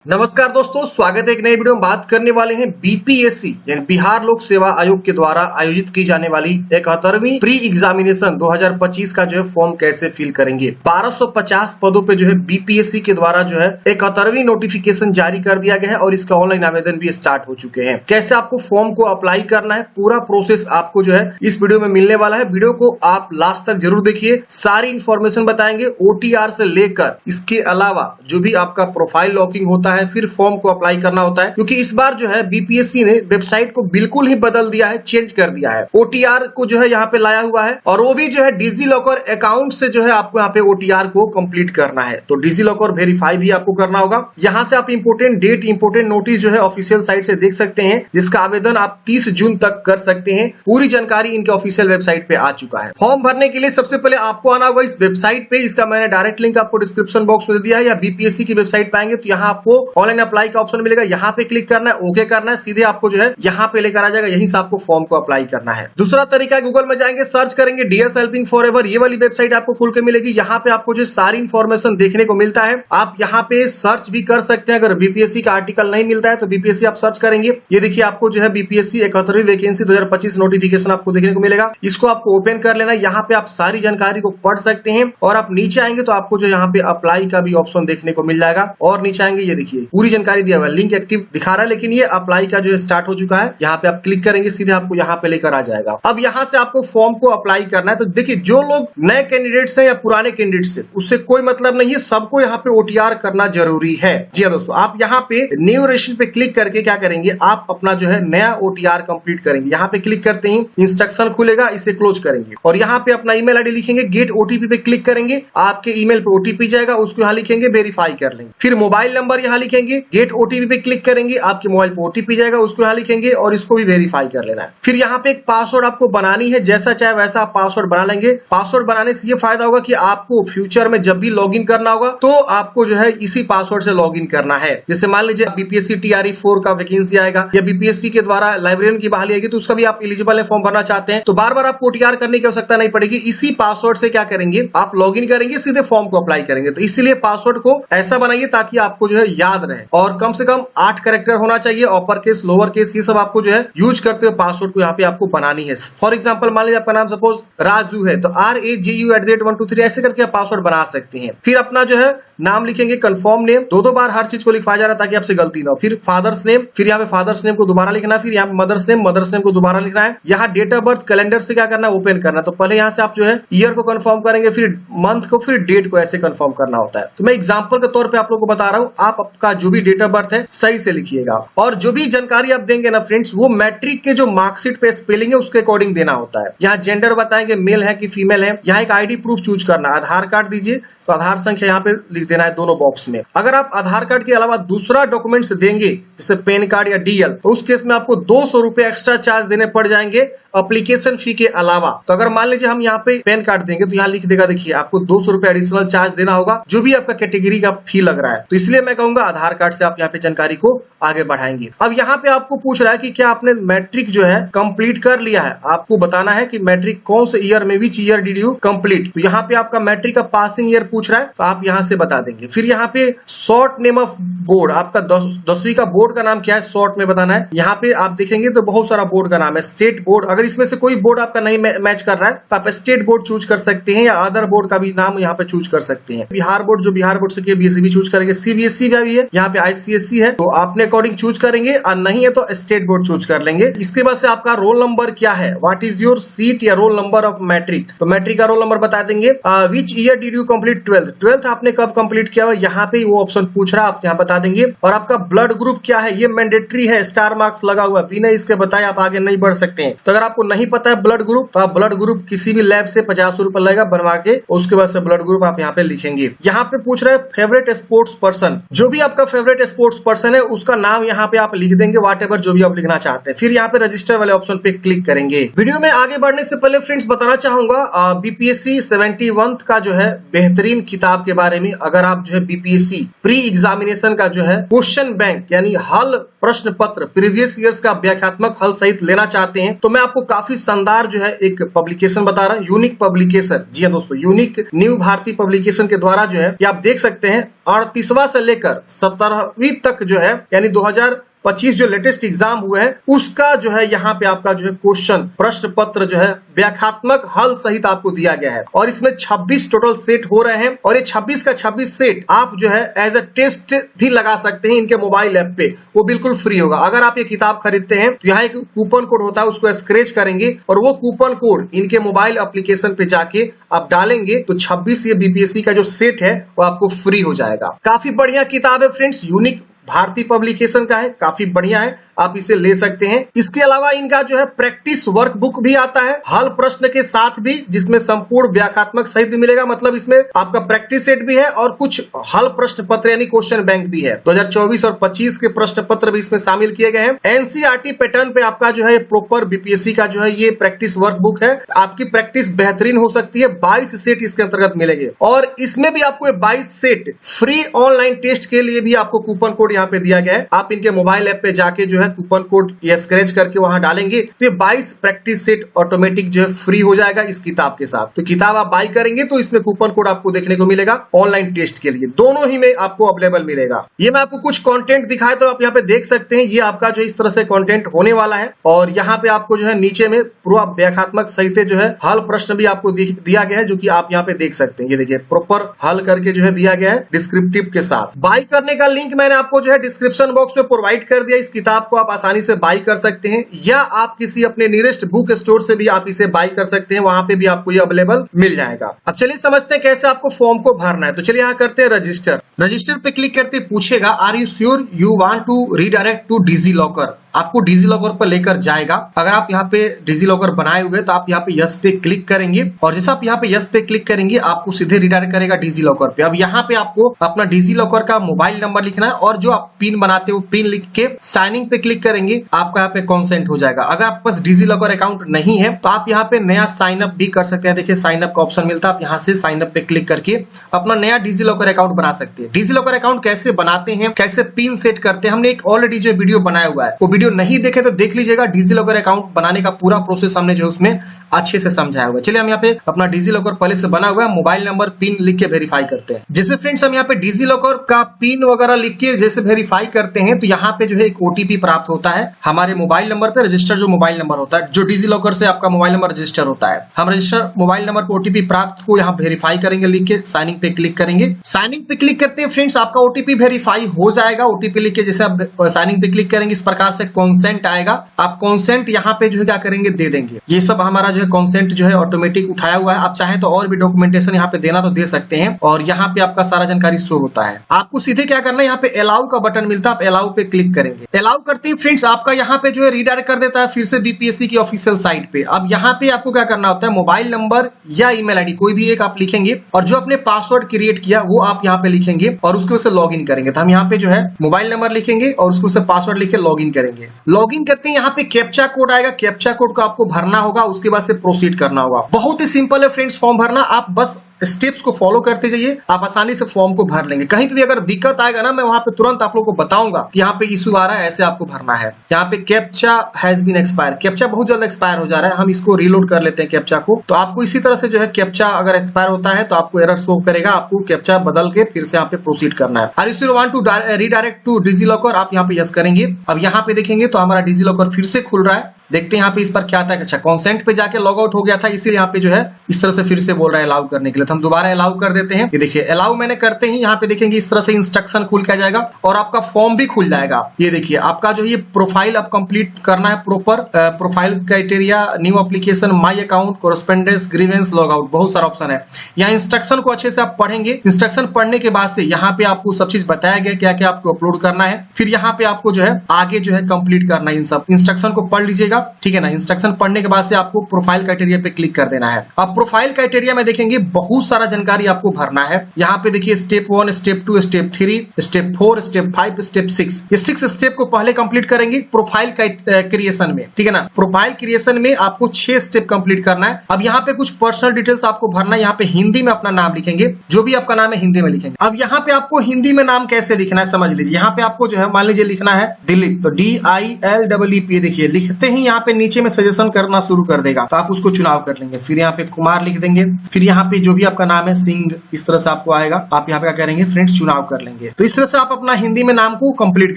नमस्कार दोस्तों, स्वागत है एक नई वीडियो में। बात करने वाले हैं बीपीएससी यानी बिहार लोक सेवा आयोग के द्वारा आयोजित की जाने वाली 71वीं प्री एग्जामिनेशन 2025 का जो है फॉर्म कैसे फिल करेंगे। 1250 पदों पे जो है बीपीएससी के द्वारा जो है 71वीं नोटिफिकेशन जारी कर दिया गया है और इसका ऑनलाइन आवेदन भी स्टार्ट हो चुके हैं। कैसे आपको फॉर्म को अप्लाई करना है, पूरा प्रोसेस आपको जो है इस वीडियो में मिलने वाला है। वीडियो को आप लास्ट तक जरूर देखिए, सारी इंफॉर्मेशन बताएंगे ओटीआर से लेकर इसके अलावा जो भी आपका प्रोफाइल लॉकिंग होता है, फिर फॉर्म को अप्लाई करना होता है। क्योंकि इस बार जो है बीपीएससी ने वेबसाइट को बिल्कुल ही बदल दिया है, चेंज कर दिया है। ओटीआर को जो है यहाँ पे लाया हुआ है और वो भी जो है डिजी लॉकर अकाउंट से जो है आपको यहाँ पे ओटीआर को कंप्लीट करना है। तो डिजी लॉकर वेरीफाई भी आपको करना होगा। यहाँ से आप इंपोर्टेंट डेट, इंपोर्टेंट नोटिस जो है ऑफिशियल साइट से देख सकते हैं, जिसका आवेदन आप 30 जून तक कर सकते हैं। पूरी जानकारी इनके ऑफिशियल वेबसाइट पे आ चुका है। फॉर्म भरने के लिए सबसे पहले आपको आना होगा इस वेबसाइट पे। इसका मैंने डायरेक्ट लिंक आपको डिस्क्रिप्शन बॉक्स में दे दिया है, या बीपीएससी की वेबसाइट पे आएंगे तो यहाँ आपको ऑनलाइन अप्लाई का ऑप्शन मिलेगा। यहाँ पे क्लिक करना है, ओके करना है, सीधे आपको जो है यहाँ पे लेकर आ जाएगा। यहीं से आपको फॉर्म को अप्लाई करना है। दूसरा तरीका है, गूगल में जाएंगे, सर्च करेंगे डीएस हेल्पिंग फॉरएवर, ये वाली वेबसाइट आपको खुल के मिलेगी। यहाँ पे आपको जो सारी इंफॉर्मेशन देखने को मिलता है। आप यहाँ पे सर्च भी कर सकते हैं। अगर बीपीएससी का आर्टिकल नहीं मिलता है तो बीपीएससी आप सर्च करेंगे। ये देखिए, आपको जो है बीपीएससी 71वीं वैकेंसी 2025 नोटिफिकेशन आपको देखने को मिलेगा। इसको आपको ओपन कर लेना। यहाँ पे आप सारी जानकारी को पढ़ सकते हैं और आप नीचे आएंगे तो आपको जो यहाँ पे अप्लाई का भी ऑप्शन देखने को मिल जाएगा। और नीचे आएंगे, ये देखिए पूरी जानकारी दिया हुआ है, लिंक एक्टिव दिखा रहा है, लेकिन ये अप्लाई का जो है स्टार्ट हो चुका है। यहाँ पे आप क्लिक करेंगे, सीधे आपको यहाँ पे लेकर आ जाएगा। अब यहाँ से आपको फॉर्म को अप्लाई करना है। तो देखिए, जो लोग नए कैंडिडेट्स हैं या पुराने कैंडिडेट्स हैं, उससे कोई मतलब नहीं है, सबको यहाँ पे ओटीआर करना जरूरी है। जी हाँ दोस्तों, आप यहाँ पे न्यू रजिस्ट्रेशन पे क्लिक करके क्या करेंगे, आप अपना जो है नया ओटीआर कंप्लीट करेंगे। यहाँ पे क्लिक करते ही इंस्ट्रक्शन खुलेगा, इसे क्लोज करेंगे और यहाँ पे अपना ईमेल आईडी लिखेंगे। गेट ओटीपी पे क्लिक करेंगे, आपके ईमेल पे ओटीपी जाएगा, उसको यहाँ लिखेंगे, वेरीफाई कर लेंगे। फिर मोबाइल नंबर यहाँ लिखेंगे, गेट ओटीपी पे क्लिक करेंगे, आपके मोबाइल पे ओटीपी जाएगा, उसको यहाँ लिखेंगे और इसको भी वेरीफाई कर लेना है। फिर यहाँ पे एक पासवर्ड आपको बनानी है, जैसा चाहे वैसा आप पासवर्ड बना लेंगे। पासवर्ड बनाने से ये फायदा होगा कि आपको फ्यूचर में जब भी लॉगिन करना होगा तो आपको जो है इसी पासवर्ड से लॉगिन करना है। जैसे मान लीजिए बीपीएससी टीआरई 4 का वैकेंसी आएगा या बीपीएससी के द्वारा लाइब्रेरियन की बहाली आएगी, तो उसका भी आप एलिजिबल है, फॉर्म भरना चाहते हैं, तो बार बार आपको ओटीआर करने की आवश्यकता नहीं पड़ेगी। इसी पासवर्ड से क्या करेंगे, आप लॉगिन करेंगे, सीधे फॉर्म को अप्लाई करेंगे। तो इसीलिए पासवर्ड को ऐसा बनाइए ताकि आपको जो है याद रहे और कम से कम 8 कैरेक्टर होना चाहिए। अपर केस, लोअर केस, ये सब आपको जो है यूज करते हुए पासवर्ड को यहाँ पे आपको बनानी है। फॉर एग्जांपल मान लीजिए आपका नाम सपोज राजू है, तो RAJU@123 ऐसे करके आप पासवर्ड बना सकते हैं। फिर अपना जो है नाम लिखेंगे, कंफर्म नेम, दो बार हर चीज को लिखवाया जा रहा है ताकि आपसे गलती ना हो। फिर फादर्स नेम, फिर यहाँ पे फादर्स नेम को दोबारा लिखना, फिर यहाँ पे मदर्स नेम को दोबारा लिखना है। यहाँ डेट ऑफ बर्थ कैलेंडर से क्या करना है, ओपन करना। तो पहले यहाँ से आप जो है ईयर को कंफर्म करेंगे, फिर मंथ को, फिर डेट को, ऐसे कंफर्म करना होता है। तो मैं एग्जाम्पल के तौर पर आप लोगों को बता रहा हूँ, आप आपका जो भी डेट ऑफ बर्थ है सही से लिखिएगा। और जो भी जानकारी आप देंगे ना फ्रेंड्स, वो मैट्रिक के जो मार्कशीट पे स्पेलिंग है उसके अकॉर्डिंग देना होता है। यहाँ जेंडर बताएंगे, मेल है कि फीमेल है। यहाँ एक आईडी प्रूफ चूज करना, आधार कार्ड दीजिए, तो आधार संख्या यहाँ पे लिख देना है दोनों बॉक्स में। अगर आप आधार कार्ड के अलावा दूसरा डॉक्यूमेंट्स देंगे जैसे पैन कार्ड या डीएल, तो उस केस में आपको 200 रुपए एक्स्ट्रा चार्ज देने पड़ जाएंगे एप्लीकेशन फी के अलावा। तो अगर मान लीजिए हम यहाँ पे पैन कार्ड देंगे तो यहाँ लिख देगा, देखिए आपको 200 रुपए एडिशनल चार्ज देना होगा, जो भी आपका कैटेगरी का फी लग रहा है। तो इसलिए मैं कहूंगा आधार कार्ड से आप यहाँ पे जानकारी को आगे बढ़ाएंगे। अब यहाँ पे आपको पूछ रहा है कि क्या आपने मैट्रिक जो है कंप्लीट कर लिया है। आपको बताना है कि मैट्रिक कौन से ईयर में, which year did you complete. तो यहाँ पे आपका मैट्रिक का पासिंग ईयर पूछ रहा है, तो आप यहाँ से बता देंगे। फिर यहाँ पे शॉर्ट नेम ऑफ बोर्ड, आपका 10वीं का बोर्ड का नाम क्या है, शॉर्ट में बताना है। यहाँ पे आप देखेंगे तो बहुत सारा बोर्ड का नाम है। स्टेट बोर्ड, अगर इसमें से कोई बोर्ड आपका नहीं मैच कर रहा है तो आप स्टेट बोर्ड चूज कर सकते हैं, या अदर बोर्ड का भी नाम यहाँ पे चूज कर सकते हैं। बिहार बोर्ड, जो बिहार बोर्ड से बीएससी चूज करेंगे। सीबीएसई भी है, यहाँ पे आईसीएसई है, तो आपने अकॉर्डिंग चूज करेंगे, और नहीं है तो स्टेट बोर्ड चूज कर लेंगे। इसके बाद से आपका रोल नंबर क्या है, व्हाट इज योर सीट या रोल नंबर ऑफ मैट्रिक, तो मैट्रिक का रोल नंबर बता देंगे। Which year did you complete 12th आपने कब कंप्लीट किया हुआ, यहाँ पे वो ऑप्शन पूछ रहा है, आप यहाँ बता देंगे। और आपका ब्लड ग्रुप क्या है, ये मैंडेटरी है, स्टार मार्क्स लगा हुआ है, बिना इसके बताए आप आगे नहीं बढ़ सकते हैं। तो अगर आपको नहीं पता है ब्लड ग्रुप, तो आप ब्लड ग्रुप किसी भी लैब से 50 रुपए लगेगा बनवा के, उसके बाद से ब्लड ग्रुप आप यहाँ पे लिखेंगे। यहाँ पे पूछ रहे हैं फेवरेट स्पोर्ट्स पर्सन, जो भी आपका फेवरेट स्पोर्ट्स पर्सन है उसका नाम यहाँ पे आप लिख देंगे, व्हाटएवर जो भी आप लिखना चाहते हैं। फिर यहाँ पे रजिस्टर वाले ऑप्शन पे क्लिक करेंगे। वीडियो में आगे बढ़ने से पहले फ्रेंड्स बताना चाहूंगा बीपीएससी 71 का जो है बेहतरीन किताब के बारे में। अगर आप जो है बीपीएससी प्री एग्जामिनेशन का जो है क्वेश्चन बैंक यानी हल प्रश्न पत्र प्रीवियस ईयर्स का व्याख्यात्मक हल सहित लेना चाहते हैं, तो मैं आपको काफी शानदार जो है एक पब्लिकेशन बता रहा हूँ, यूनिक पब्लिकेशन। जी हाँ दोस्तों, यूनिक न्यू भारती पब्लिकेशन के द्वारा जो है ये आप देख सकते हैं 38वां से लेकर 2017वीं तक जो है यानी 2025 जो लेटेस्ट एग्जाम हुए हैं उसका जो है यहाँ पे आपका जो है क्वेश्चन प्रश्न पत्र जो है व्याख्यात्मक हल सहित आपको दिया गया है और इसमें 26 टोटल सेट हो रहे हैं और ये 26 का 26 सेट आप जो है एज अ टेस्ट भी लगा सकते हैं इनके मोबाइल ऐप पे, वो बिल्कुल फ्री होगा। अगर आप ये किताब खरीदते हैं तो यहाँ एक कूपन कोड होता है, उसको स्क्रैच करेंगे और वो कूपन कोड इनके मोबाइल एप्लीकेशन पे जाके आप डालेंगे तो 26 ये बीपीएससी का जो सेट है वो आपको फ्री हो जाएगा। काफी बढ़िया किताब है फ्रेंड्स, यूनिक भारतीय पब्लिकेशन का है, काफी बढ़िया है, आप इसे ले सकते हैं। इसके अलावा इनका जो है प्रैक्टिस वर्क बुक भी आता है हल प्रश्न के साथ भी, जिसमें संपूर्ण व्याख्यात्मक सहित भी मिलेगा। मतलब इसमें आपका प्रैक्टिस सेट भी है और कुछ हल प्रश्न पत्र यानी क्वेश्चन बैंक भी है। 2024 और 25 के प्रश्न पत्र भी इसमें शामिल किए गए हैं। एनसीईआरटी पैटर्न पे आपका जो है प्रॉपर बीपीएससी का जो है ये प्रैक्टिस वर्क बुक है, आपकी प्रैक्टिस बेहतरीन हो सकती है। 22 सेट इसके अंतर्गत मिलेंगे और इसमें भी आपको 22 सेट फ्री ऑनलाइन टेस्ट के लिए भी आपको कूपन कोड यहाँ पे दिया गया है। आप इनके मोबाइल ऐप पे जाके जो है कूपन कोड या स्क्रैच करके वहां डालेंगे तो ये 22 प्रैक्टिस सेट ऑटोमेटिक जो है फ्री हो जाएगा इस किताब के साथ। तो किताब आप बाई करेंगे तो इसमें कूपन कोड आपको देखने को मिलेगा ऑनलाइन टेस्ट के लिए, दोनों ही में आपको अवेलेबल मिलेगा। ये मैं आपको कुछ कंटेंट दिखाया तो आप यहाँ पे देख सकते हैं, ये आपका जो इस तरह से कंटेंट होने वाला है और यहाँ पे आपको जो है नीचे में पूरा व्याख्यात्मक सहित जो है हल प्रश्न भी आपको दिया गया है, जो कि आप यहाँ पे देख सकते हैं। ये देखिए प्रॉपर हल करके जो है दिया गया है डिस्क्रिप्टिव के साथ। बाई करने का लिंक मैंने आपको जो है डिस्क्रिप्शन बॉक्स में प्रोवाइड कर दिया। इस किताब को आप आसानी से बाई कर सकते हैं या आप किसी अपने नियरेस्ट बुक स्टोर से भी आप इसे बाई कर सकते हैं, वहां पे भी आपको ये अवेलेबल मिल जाएगा। अब चलिए समझते हैं कैसे आपको फॉर्म को भरना है। तो चलिए यहाँ करते हैं रजिस्टर। रजिस्टर पे क्लिक करते पूछेगा are you sure you want to redirect to DigiLocker, आपको डिजी लॉकर पर लेकर जाएगा। अगर आप यहाँ पे डिजी लॉकर बनाए हुए तो आप यहाँ पे यस पे क्लिक करेंगे और जैसे आप यहाँ पे यस पे क्लिक करेंगे आपको सीधे रिडायरेक्ट करेगा डिजी लॉकर पे। अब यहाँ पे आपको अपना डिजी लॉकर का मोबाइल नंबर लिखना है और जो आप पिन बनाते हो पिन लिख के साइनिंग पे क्लिक करेंगे, आपका यहाँ पे कॉन्सेंट हो जाएगा। अगर आपके पास डिजी लॉकर अकाउंट नहीं है तो आप यहाँ पे नया साइन अप भी कर सकते हैं। देखिए साइन अप का ऑप्शन मिलता है, आप यहाँ से साइन अप पे क्लिक करके अपना नया डिजी लॉकर अकाउंट बना सकते हैं। डिजी लॉकर अकाउंट कैसे बनाते हैं, कैसे पिन सेट करते हैं, हमने एक ऑलरेडी जो वीडियो बनाया हुआ है, वो वीडियो नहीं देखे तो देख लीजिएगा। डिजी लॉकर अकाउंट बनाने का पूरा प्रोसेस हमने जो उसमें अच्छे से समझाया हुआ है। चलिए हम यहाँ पे अपना डिजी लॉकर पहले से बना हुआ है, मोबाइल नंबर पिन लिख के वेरीफाई करते हैं। जैसे फ्रेंड्स हम यहाँ पे डिजी लॉकर का पिन वगैरह लिख के जैसे वेरीफाई करते हैं तो यहाँ पे जो है एक ओटीपी प्राप्त होता है हमारे मोबाइल नंबर पे। रजिस्टर जो मोबाइल नंबर होता है, जो डिजी लॉकर से आपका मोबाइल नंबर रजिस्टर होता है, हम रजिस्टर मोबाइल नंबर पे ओटीपी प्राप्त को यहाँ वेरीफाई करेंगे, लिख के साइनिंग पे क्लिक करेंगे। साइनिंग पे क्लिक करते हैं फ्रेंड्स आपका ओटीपी वेरीफाई हो जाएगा। ओटीपी लिख के जैसे आप साइनिंग पे क्लिक करेंगे इस प्रकार से कॉन्सेंट आएगा। आप कॉन्सेंट यहाँ पे जो है क्या करेंगे दे देंगे। ये सब हमारा जो है कॉन्सेंट जो है ऑटोमेटिक उठाया हुआ है। आप चाहें तो और भी डॉक्यूमेंटेशन यहाँ पे देना तो दे सकते हैं और यहाँ पे आपका सारा जानकारी शो होता है। आपको सीधे क्या करना है, यहाँ पे अलाउ का बटन मिलता है, आप अलाउ पे क्लिक करेंगे। अलाउ करते ही फ्रेंड्स आपका यहाँ पे जो है रीडायरेक्ट कर देता है फिर से बीपीएससी की ऑफिशियल साइट पे। अब यहाँ पे आपको क्या करना होता है, मोबाइल नंबर या ईमेल आईडी कोई भी एक आप लिखेंगे और जो अपने पासवर्ड क्रिएट किया वो आप यहाँ पे लिखेंगे और उसके वजह से लॉग इन करेंगे। तो हम यहाँ पे जो है मोबाइल नंबर लिखेंगे और उसको से पासवर्ड लिखे लॉग इन करेंगे। लॉग इन करते हैं यहाँ पे कैप्चा कोड आएगा, कैप्चा कोड को आपको भरना होगा, उसके बाद से प्रोसीड करना होगा। बहुत ही सिंपल है फ्रेंड्स फॉर्म भरना, आप बस स्टेप्स को फॉलो करते जाइए, आप आसानी से फॉर्म को भर लेंगे। कहीं पे भी अगर दिक्कत आएगा ना मैं वहां पे तुरंत आप लोग को बताऊंगा कि यहाँ पे इशू आ रहा है, ऐसे आपको भरना है। यहाँ पे captcha has been expire, captcha बहुत जल्द एक्सपायर हो जा रहा है, हम इसको रीलोड कर लेते हैं कैप्चा को। तो आपको इसी तरह से जो है कैप्चा अगर एक्सपायर होता है तो आपको एरर शो करेगा, आपको कैप्चा बदल के फिर से यहाँ पे प्रोसीड करना है। Are you want to redirect to DigiLocker, आप यहाँ पे यस करेंगे। अब यहाँ पे देखेंगे तो हमारा डिजी लॉकर फिर से खुल रहा है। देखते हैं यहाँ पे इस पर क्या था। अच्छा कॉन्सेंट पे जाके लॉग आउट हो गया था, इसीलिए यहाँ पे जो है इस तरह से फिर से बोल रहा है अलाउ करने के लिए। तो हम दोबारा अलाउ कर देते हैं। ये देखिए अलाउ मैंने करते ही यहाँ पे देखेंगे इस तरह से इंस्ट्रक्शन खुल के आ जाएगा और आपका फॉर्म भी खुल जाएगा। ये देखिए आपका जो ये प्रोफाइल आप कंप्लीट करना है proper, profile criteria, new application, my account, correspondence, grievance, log out, बहुत सारा ऑप्शन है। यहाँ इंस्ट्रक्शन को अच्छे से आप पढ़ेंगे। इंस्ट्रक्शन पढ़ने के बाद से यहाँ पे आपको सब चीज बताया गया क्या क्या आपको अपलोड करना है। फिर यहाँ पे आपको जो है आगे जो है कंप्लीट करना है। इन सब इंस्ट्रक्शन को पढ़ लीजिएगा, ठीक है ना। इंस्ट्रक्शन पढ़ने के बाद से आपको प्रोफाइल क्राइटेरिया पे क्लिक कर देना है। अब प्रोफाइल क्राइटेरिया में देखेंगे बहुत सारा जानकारी आपको भरना है। यहाँ पे देखिए step 1, step 2, step 3, step 4, step 5, step 6, ये 6 स्टेप को पहले कंप्लीट करेंगे प्रोफाइल क्रिएशन में, ठीक है ना। प्रोफाइल क्रिएशन में आपको 6 स्टेप कंप्लीट करना है। अब यहाँ पे कुछ पर्सनल डिटेल्स आपको भरना है। यहाँ पे हिंदी में अपना नाम लिखेंगे, जो भी आपका नाम है हिंदी में लिखेंगे। अब यहाँ पे आपको हिंदी में नाम कैसे लिखना है समझ लीजिए। यहाँ पे आपको जो है मान लीजिए लिखना है दिलीप, तो DILEEP, देखिए लिखते ही यहाँ पे नीचे में सजेशन करना शुरू कर देगा, तो आप उसको चुनाव कर लेंगे। फिर यहाँ पे कुमार लिख देंगे, फिर यहाँ पे जो भी आपका नाम है सिंह, इस तरह से आपको आएगा, आप यहाँ पे क्या करेंगे फ्रेंड्स चुनाव कर लेंगे। तो इस तरह से आप अपना हिंदी में नाम को कंप्लीट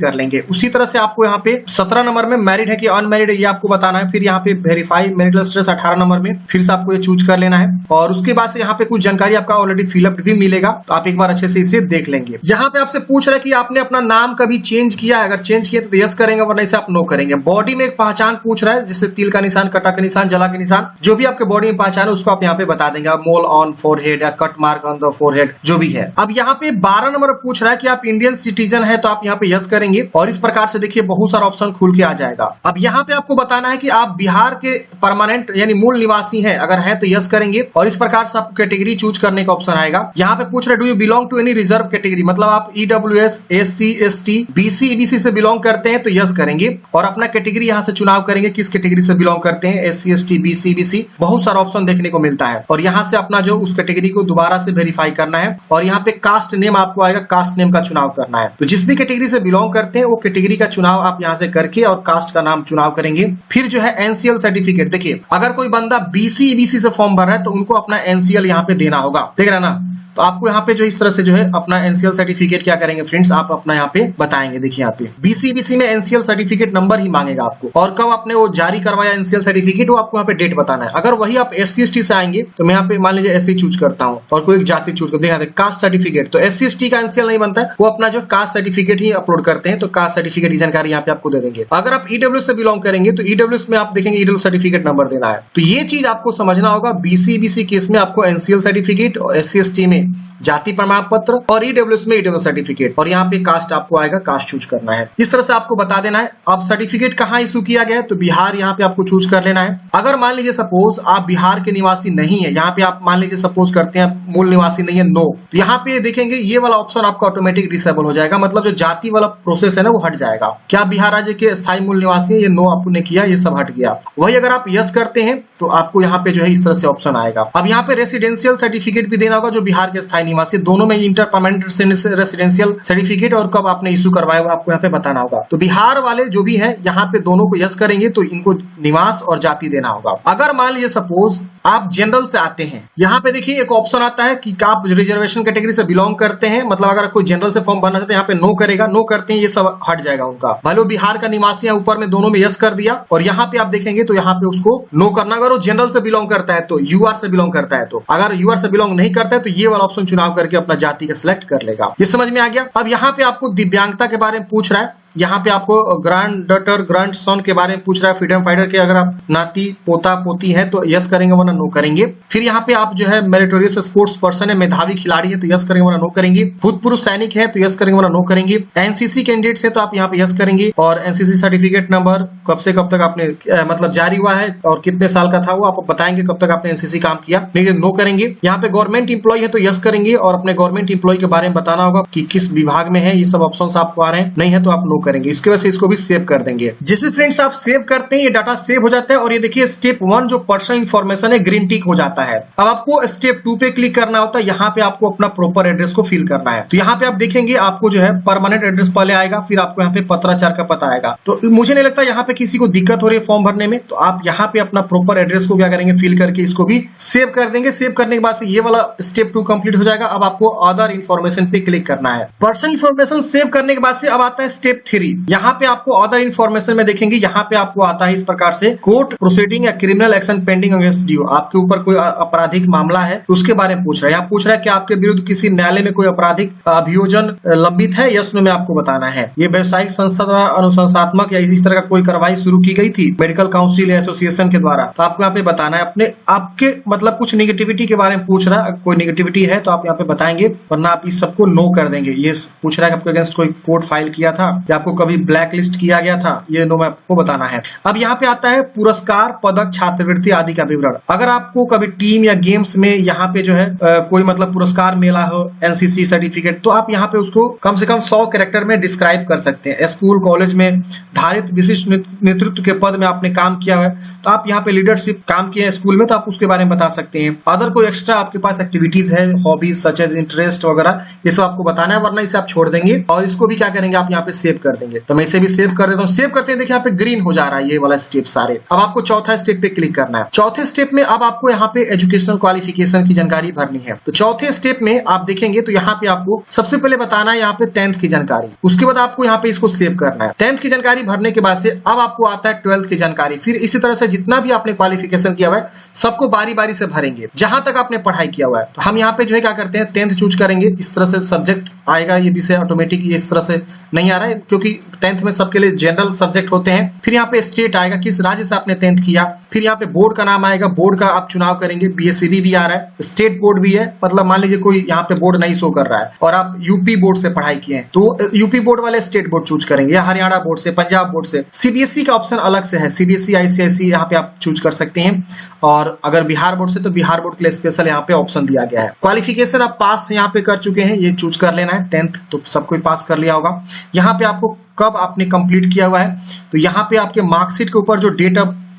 कर लेंगे। उसी तरह से आपको यहाँ पे 17 नंबर में मैरिड है कि अनमैरिड है ये आपको बताना है। फिर यहाँ पे वेरीफाई मैरिटल स्टेटस 18 नंबर में फिर से आपको ये चूज कर लेना है, और उसके बाद से यहाँ पे कुछ जानकारी आपका ऑलरेडी फिलअप भी मिलेगा, तो आप एक बार अच्छे से इसे देख लेंगे। यहाँ पे आपसे पूछ रहा है कि आपने अपना नाम कभी चेंज किया है, अगर चेंज किया तो यस करेंगे, वरना इसे आप नो करेंगे। बॉडी में एक पहचान पूछ रहा है, जैसे तिल का निशान, कटा का निशान, जला का निशान, जो भी आपके बॉडी में पहचान है उसको आप यहाँ पे बता देंगे, मोल ऑन फोरहेड या cut mark on the forehead जो भी है। अब यहाँ पे 12 नंबर पूछ रहा है कि आप इंडियन सिटीजन है, तो आप यहाँ पे यस करेंगे, और इस प्रकार से देखिए बहुत सारा ऑप्शन खुल के आ जाएगा। अब यहाँ पे आपको बताना है कि आप बिहार के परमानेंट यानी मूल निवासी हैं, अगर है तो यस करेंगे, और इस प्रकार से आपको कैटेगरी चूज करने का ऑप्शन आएगा। यहाँ पे पूछ रहे do you belong to any reserve category, मतलब आप EWS, SC, ST, BC, EBC से बिलोंग करते हैं तो यस करेंगे, और अपना कैटेगरी यहाँ से चुनाव करेंगे, किस कैटेगरी से बिलोंग करते हैं, एससी, एसटी, बीसी, ईबीसी, बहुत सारा ऑप्शन देखने को मिलता है। और यहाँ से अपना जो उस कैटेगरी को दोबारा से वेरीफाई करना है, और यहाँ पे कास्ट नेम आपको आएगा, कास्ट नेम का चुनाव करना है। तो जिस भी कैटेगरी से बिलोंग करते हैं वो कैटेगरी का चुनाव आप यहाँ से करके और कास्ट का नाम चुनाव करेंगे। फिर जो है एनसीएल सर्टिफिकेट, देखिए अगर कोई बंदा बीसी, ईबीसी से फॉर्म भर रहा है तो उनको अपना एनसीएल यहाँ पे देना होगा, देख रहे ना। तो आपको यहाँ पे जो इस तरह से जो है अपना एनसीएल सर्टिफिकेट क्या करेंगे फ्रेंड्स, आप अपना यहाँ पे बताएंगे। देखिए यहाँ पे बीसी में एनसीएल सर्टिफिकेट नंबर ही मांगेगा आपको, और कब आपने वो जारी करवाया एनसीएल सर्टिफिकेट वो आपको यहाँ पे डेट बताना है। अगर वही आप एससी एसटी से आएंगे तो मैं यहाँ पे मान लीजिए एससी चूज करता हूँ और कोई एक जाति चूज कर, देखा कास्ट सर्टिफिकेट, तो एससी एसटी का एनसीएल नहीं बनता है, वो अपना जो कास्ट सर्टिफिकेट ही अपलोड करते हैं, तो कास्ट सर्टिफिकेट की जानकारी यहाँ पे आपको दे देंगे। अगर आप ईडब्ल्यूएस से बिलोंग करेंगे तो ईडब्ल्यूएस में आप देखेंगे ईडब्ल्यूएस सर्टिफिकेट नंबर देना है। तो ये चीज आपको समझना होगा, बीसी ईबीसी केस में आपको एनसीएल सर्टिफिकेट, और एससी एसटी में जाति प्रमाण पत्र, और ईडब्ल्यूएस में ईडब्ल्यूएस सर्टिफिकेट, और यहाँ पे कास्ट आपको आएगा, कास्ट चूज करना है। इस तरह से आपको बता देना है। अब सर्टिफिकेट कहाँ इशू किया गया है, तो बिहार यहाँ पे आपको चूज कर लेना है। अगर मान लीजिए सपोज आप बिहार के निवासी नहीं है, यहाँ पे आप मान लीजिए सपोज करते हैं मूल निवासी नहीं है, नो, तो यहाँ पे देखेंगे ये वाला ऑप्शन आपका ऑटोमेटिक डिसेबल हो जाएगा, मतलब जो जाति वाला प्रोसेस है ना वो हट जाएगा। क्या बिहार राज्य के स्थायी मूल निवासी है, ये नो आपने किया, ये सब हट गया। वही अगर आप यस करते हैं तो आपको यहाँ पे जो है इस तरह से ऑप्शन आएगा। अब यहाँ पे रेसिडेंशियल सर्टिफिकेट भी देना होगा, जो बिहार के स्थायी निवासी, दोनों में इंटर परमानेंट रेसिडेंशियल सर्टिफिकेट और कब आपने इशू करवाया वो आपको यहाँ पे बताना होगा। तो बिहार वाले जो भी है यहाँ पे दोनों को यस करेंगे तो इनको निवास और जाति देना होगा। अगर मान लीजिए सपोज आप जनरल से आते हैं, यहाँ पे देखिए एक ऑप्शन आता है कि आप रिजर्वेशन कैटेगरी से बिलोंग करते हैं, मतलब अगर कोई जनरल से फॉर्म भरना चाहते हैं यहाँ पे नो करेगा, नो करते हैं ये सब हट जाएगा उनका। भले बिहार का निवासी है, ऊपर में दोनों में यस कर दिया, और यहाँ पे आप देखेंगे तो यहाँ पे उसको नो करना। अगर वो जनरल से बिलोंग करता है तो, यूआर से बिलोंग करता है तो, अगर यूआर से बिलोंग नहीं करता है तो ये वाला ऑप्शन चुनाव करके अपना जाति का सिलेक्ट कर लेगा। ये समझ में आ गया। अब यहाँ पे आपको दिव्यांगता के बारे में पूछ रहा है, यहाँ पे आपको ग्रैंड डॉटर, ग्रैंड सन के बारे में पूछ रहा है, फ्रीडम फाइटर के अगर आप नाती पोता पोती है तो यस करेंगे वरना नो करेंगे। फिर यहाँ पे आप जो है मेरिटोरियस स्पोर्ट्स पर्सन है, मेधावी खिलाड़ी है तो यस करेंगे वरना नो करेंगे। भूतपूर्व सैनिक है तो यस करेंगे वरना नो करेंगे। एनसीसी कैंडिडेट्स है तो आप यहाँ पे यस करेंगे, और एनसीसी सर्टिफिकेट नंबर कब से कब तक आपने मतलब जारी हुआ है और कितने साल का था वो आप बताएंगे, कब तक आपने एनसीसी काम किया, नहीं नो करेंगे। यहाँ पे गवर्नमेंट इंप्लॉय है तो यस करेंगे, और अपने गवर्नमेंट इंप्लॉय के बारे में बताना होगा कि किस विभाग में है, ये सब ऑप्शन आपको आ रहे हैं, नहीं है तो आप नो करेंगे। इसके वजह से इसको भी सेव कर देंगे। जैसे फ्रेंड्स आप सेव करते हैं ये डाटा सेव हो जाता है, और ये देखिए स्टेप 1 जो पर्सनल इंफॉर्मेशन है ग्रीन टिक हो जाता है। अब आपको स्टेप 2 पे क्लिक करना होता है, यहाँ पे आपको अपना प्रॉपर एड्रेस को फिल करना है। तो यहाँ पे आप देखेंगे आपको जो है परमानेंट एड्रेस पहले आएगा, फिर आपको यहाँ पे पत्राचार का पता आएगा। तो मुझे नहीं लगता यहाँ पे किसी को दिक्कत हो रही है फॉर्म भरने में, तो आप यहाँ पे अपना प्रॉपर एड्रेस को क्या करेंगे फिल करके इसको भी सेव कर देंगे। सेव करने के बाद से ये वाला स्टेप 2 कंप्लीट हो जाएगा। अब आपको अदर इन्फॉर्मेशन पे क्लिक करना है। पर्सनल इन्फॉर्मेशन सेव करने के बाद से अब आता है स्टेप 3। यहाँ पे आपको अदर इन्फॉर्मेशन में देखेंगे, यहाँ पे आपको आता है इस प्रकार से कोर्ट प्रोसीडिंग या criminal action pending against you, आपके ऊपर कोई आपराधिक मामला है तो उसके बारे में पूछ रहा है। यहाँ पूछ रहा है कि आपके विरुद्ध किसी न्यायालय में कोई आपराधिक अभियोजन लंबित है, यस नो में आपको बताना है। ये व्यवसायिक संस्था द्वारा अनुशंसात्मक या इस तरह का कोई कार्रवाई शुरू की गई थी मेडिकल काउंसिल या एसोसिएशन के द्वारा, तो आपको यहाँ पे बताना है। अपने आपके मतलब कुछ निगेटिविटी के बारे में पूछ रहा है, कोई निगेटिविटी है तो आप यहाँ पे बताएंगे, वरना आप इस सबको नो कर देंगे। ये पूछ रहा है कि आपके अगेंस्ट कोई कोर्ट फाइल किया था या आपको कभी ब्लैक लिस्ट किया गया था, ये नो में आपको बताना है। अब यहाँ पे आता है पुरस्कार, पदक, छात्रवृत्ति आदि का विवरण। अगर आपको कभी टीम या गेम्स में यहाँ पे जो है कोई मतलब पुरस्कार मिला हो, एनसीसी सर्टिफिकेट, तो आप यहाँ पे उसको कम से कम 100 कैरेक्टर में डिस्क्राइब कर सकते हैं। स्कूल कॉलेज में धारित विशिष्ट नेतृत्व के पद में आपने काम किया है तो आप यहाँ पे लीडरशिप काम किया है स्कूल में, तो आप उसके बारे में बता सकते हैं। अदर कोई एक्स्ट्रा आपके पास एक्टिविटीज है, हॉबीज सच एज इंटरेस्ट वगैरह, ये सब आपको बताना है, वरना इसे आप छोड़ देंगे और इसको भी क्या करेंगे आप यहाँ पे सेव कर कर देंगे। तो मैं इसे भी सेव कर देता हूँ। सेव करते हैं, देखिए यहाँ पे ग्रीन हो जा रहा है ये वाला स्टेप सारे। अब आपको चौथा स्टेप पे क्लिक करना है। चौथे स्टेप में अब आपको यहाँ पे एजुकेशनल क्वालिफिकेशन की जानकारी भरनी है। तो चौथे स्टेप में आप देखेंगे तो यहाँ पे आपको सबसे पहले बताना है यहाँ पे 10th की जानकारी। उसके बाद आपको यहाँ पे इसको सेव करना है। 10th की जानकारी भरने के बाद से अब आपको आता है 12th की जानकारी। फिर इसी तरह से जितना भी आपने क्वालिफिकेशन किया हुआ है सबको बारी बारी से भरेंगे जहां तक आपने पढ़ाई किया हुआ है। तो हम यहाँ पे जो है क्या करते हैं 10th चूज करेंगे। इस तरह से सब्जेक्ट आएगा, ये विषय ऑटोमेटिक इस तरह से नहीं आ रहा है क्योंकि 10th में सबके लिए जनरल सब्जेक्ट होते हैं। फिर यहाँ पे स्टेट आएगा, किस राज्य से आपने 10th किया। फिर यहाँ पे बोर्ड का नाम आएगा, बोर्ड का आप चुनाव करेंगे। बीएससीबी भी आ रहा है, स्टेट बोर्ड भी है, मतलब मान लीजिए कोई यहाँ पे बोर्ड नहीं शो कर रहा है और आप यूपी बोर्ड से पढ़ाई किए हैं तो यूपी बोर्ड वाले स्टेट बोर्ड चूज करेंगे, या हरियाणा बोर्ड से, पंजाब बोर्ड से। सीबीएसई का ऑप्शन अलग से है, सीबीएसई आईसीआईसी यहाँ पे आप चूज कर सकते हैं। और अगर बिहार बोर्ड से तो बिहार बोर्ड के लिए स्पेशल यहाँ पे ऑप्शन दिया गया है। क्वालिफिकेशन आप पास यहाँ पे कर चुके हैं, ये चूज कर लेना है। 10th तो सब कोई पास कर लिया होगा। यहाँ पे आपको कब आपने कंप्लीट किया हुआ है तो यहाँ पे आपके मार्कशीट के ऊपर जो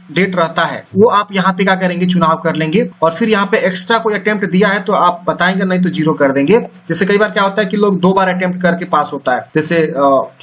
डेट रहता है वो आप यहाँ पे क्या करेंगे चुनाव कर लेंगे। और फिर यहाँ पे एक्स्ट्रा कोई अटेम्प्ट दिया है तो आप बताएंगे, नहीं तो 0 कर देंगे। जैसे कई बार क्या होता है कि लोग 2 बार अटेम्प्ट करके पास होता है, जैसे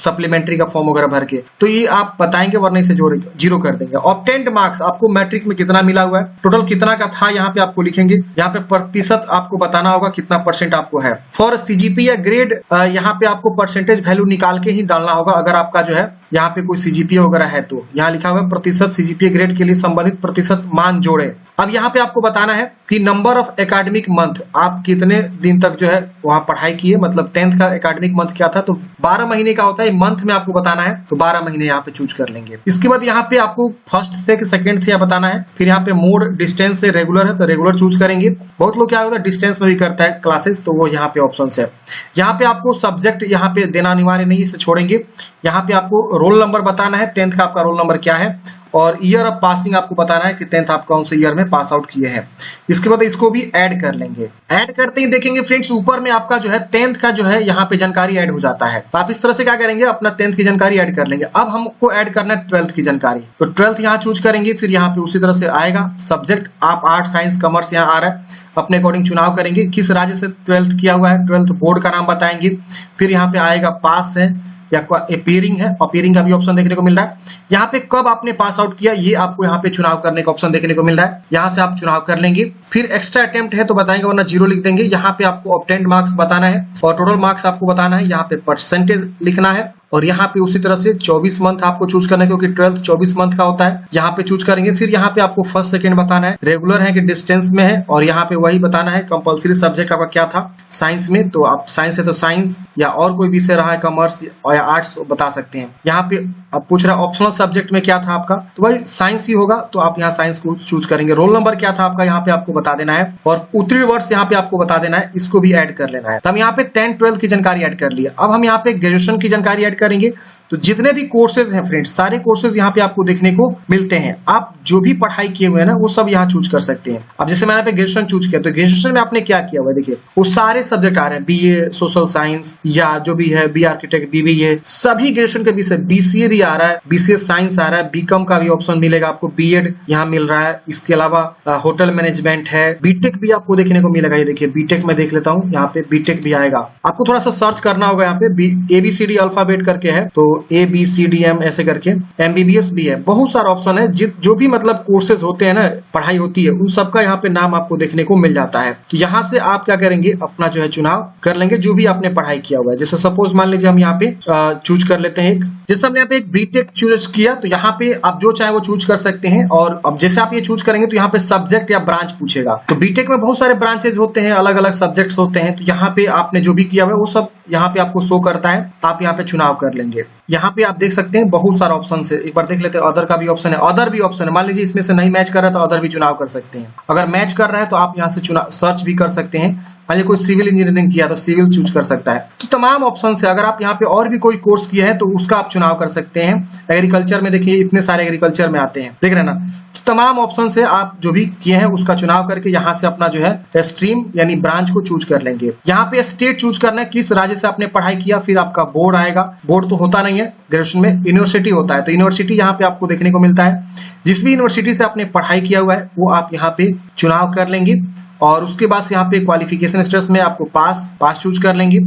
सप्लीमेंट्री का फॉर्म वगैरह भर के, तो ये आप बताएंगे वरना इसे 0 कर देंगे। ऑब्टेन्ड मार्क्स आपको मैट्रिक में कितना मिला हुआ है, टोटल कितना का था यहाँ पे आपको लिखेंगे। यहाँ पे प्रतिशत आपको बताना होगा कितना परसेंट आपको है। फॉर सीजीपी या ग्रेड यहाँ पे आपको परसेंटेज वैल्यू निकाल के ही डालना होगा। अगर आपका जो है यहाँ पे कोई सीजीपीए वगैरह है तो यहाँ लिखा हुआ है प्रतिशत सीजीपीए ग्रेड के लिए संबंधित प्रतिशत मान जोड़े। अब यहाँ पे आपको बताना है कि नंबर ऑफ एकेडमिक मंथ, आप कितने दिन तक जो है वहां पढ़ाई किए, मतलब 10th का एकेडमिक मंथ क्या था तो 12 महीने का होता है, मंथ में आपको बताना है तो 12 महीने यहाँ पे चूज कर लेंगे। इसके बाद यहाँ पे आपको फर्स्ट से सेकंड से बताना है। फिर यहाँ पे मोड डिस्टेंस से रेगुलर है तो रेगुलर चूज करेंगे। बहुत लोग क्या होता है डिस्टेंस में भी करता है क्लासेस, तो वो यहाँ पे ऑप्शन है। यहाँ पे आपको सब्जेक्ट यहाँ पे देना अनिवार्य नहीं, इसे छोड़ेंगे। यहाँ पे आपको रोल नंबर बताना है, 10th का आपका रोल नंबर क्या है, और ईयर ऑफ पासिंग आपको बताना है कि 10th आप कौन से ईयर में पास आउट किए हैं। इसके बाद इसको भी ऐड कर लेंगे। ऐड करते ही देखेंगे फ्रेंड्स ऊपर में आपका जो है 10th का जो है यहाँ पे जानकारी ऐड हो जाता है। तो आप इस तरह से क्या करेंगे अपना 10th की जानकारी ऐड कर लेंगे। अब हमको ऐड करना है 12th की जानकारी, तो 12th यहाँ चूज करेंगे। फिर यहाँ पे उसी तरह से आएगा सब्जेक्ट, आप आर्ट साइंस कॉमर्स यहाँ आ रहा है, अपने अकॉर्डिंग चुनाव करेंगे। किस राज्य से 12th किया हुआ है, 12th बोर्ड का नाम बताएंगे। फिर यहाँ पे आएगा पास है या अपीयरिंग है, अपीयरिंग का भी ऑप्शन देखने को मिल रहा है। यहाँ पे कब आपने पास आउट किया ये आपको यहाँ पे चुनाव करने का ऑप्शन देखने को मिल रहा है, यहाँ से आप चुनाव कर लेंगे। फिर एक्स्ट्रा अटेम्प्ट है तो बताएंगे वरना 0 लिख देंगे। यहाँ पे आपको ऑब्टेन्ड मार्क्स बताना है और टोटल मार्क्स आपको बताना है। यहाँ पे परसेंटेज लिखना है और यहाँ पे उसी तरह से 24 मंथ आपको चूज करना है क्योंकि 12th 24 मंथ का होता है, यहाँ पे चूज करेंगे। फिर यहाँ पे आपको फर्स्ट सेकंड बताना है, रेगुलर है कि डिस्टेंस में है, और यहाँ पे वही बताना है कंपलसरी सब्जेक्ट आपका क्या था साइंस में, तो आप साइंस है तो साइंस, या और कोई विषय रहा है कॉमर्स या आर्ट्स बता सकते हैं। यहाँ पे अब पूछ रहा है ऑप्शनल सब्जेक्ट में क्या था आपका, तो भाई साइंस ही होगा, तो आप यहाँ साइंस को चूज करेंगे। रोल नंबर क्या था आपका यहाँ पे आपको बता देना है, और उत्तीर्ण वर्ष यहाँ पे आपको बता देना है, इसको भी ऐड कर लेना है। तो हम यहाँ पे 10, 12 की जानकारी ऐड कर लिया। अब हम यहाँ पे ग्रेजुएशन की जानकारी ऐड करेंगे। तो जितने भी कोर्सेज हैं फ्रेंड्स, सारे कोर्सेज यहाँ पे आपको देखने को मिलते हैं। आप जो भी पढ़ाई किए हुए हैं ना वो सब यहाँ चूज कर सकते हैं। अब जैसे मैंने पे ग्रेजुएशन चूज किया तो ग्रेजुएशन में आपने क्या किया हुआ है, देखिए वो सारे सब्जेक्ट आ रहे हैं, बीए सोशल साइंस या जो भी है, बी आर्किटेक्ट, बीबीए, सभी ग्रेजुएशन के विषय, बीसीए भी आ रहा है, बीसीए साइंस आ रहा है, बीकॉम का भी ऑप्शन मिलेगा आपको, बीएड यहाँ मिल रहा है। इसके अलावा होटल मैनेजमेंट है, बीटेक भी आपको देखने को मिलेगा। ये देखिए बीटेक में देख लेता हूँ, यहाँ पे बीटेक भी आएगा। आपको थोड़ा सा सर्च करना होगा, यहाँ पे ABCD अल्फाबेट करके है, तो ABCDM ऐसे करके, MBBS भी है, बहुत सारा ऑप्शन है। जो भी मतलब कोर्सेज होते हैं ना, पढ़ाई होती है, उन सबका यहाँ पे नाम आपको देखने को मिल जाता है। तो यहाँ से आप क्या करेंगे अपना जो है चुनाव कर लेंगे जो भी आपने पढ़ाई किया हुआ है। जैसे सपोज मान लीजिए हम यहाँ पे चूज कर लेते हैं एक, जैसे हमने यहाँ पे एक बीटेक चूज किया तो यहाँ पे आप जो चाहे वो चूज कर सकते हैं। और अब जैसे आप ये चूज करेंगे तो यहाँ पे सब्जेक्ट या ब्रांच पूछेगा। तो बीटेक में बहुत सारे ब्रांचेज होते हैं, अलग अलग सब्जेक्ट्स होते हैं, तो यहाँ पे आपने जो भी किया हुआ है वो सब यहाँ पे आपको शो करता है, आप यहाँ पे चुनाव कर लेंगे। यहाँ पे आप देख सकते हैं बहुत सारा ऑप्शन है। एक बार देख लेते हैं, अदर का भी ऑप्शन है, अदर भी ऑप्शन है। मान लीजिए इसमें से नहीं मैच कर रहा है तो अदर भी चुनाव कर सकते हैं। अगर मैच कर रहा है तो आप यहाँ से चुनाव सर्च भी कर सकते हैं। मान लीजिए कोई सिविल इंजीनियरिंग किया तो सिविल चूज कर सकता है। तो तमाम ऑप्शन है। अगर आप यहाँ पे और भी कोई कोर्स किया है तो उसका आप चुनाव कर सकते हैं। एग्रीकल्चर में देखिए इतने सारे एग्रीकल्चर में आते हैं, देख रहे हैं ना। तो तमाम ऑप्शन से आप जो भी किए हैं उसका चुनाव करके यहाँ से अपना जो है स्ट्रीम यानी ब्रांच को चूज कर लेंगे। यहाँ पे स्टेट चूज करना है, किस राज्य से आपने पढ़ाई किया। फिर आपका बोर्ड आएगा, बोर्ड तो होता नहीं है ग्रेजुएशन में, यूनिवर्सिटी होता है, तो यूनिवर्सिटी यहाँ पे आपको देखने को मिलता है। जिस भी यूनिवर्सिटी से आपने पढ़ाई किया हुआ है वो आप यहाँ पे चुनाव कर लेंगे। और उसके बाद यहाँ पे क्वालिफिकेशन स्टेटस में आपको पास चूज कर लेंगे।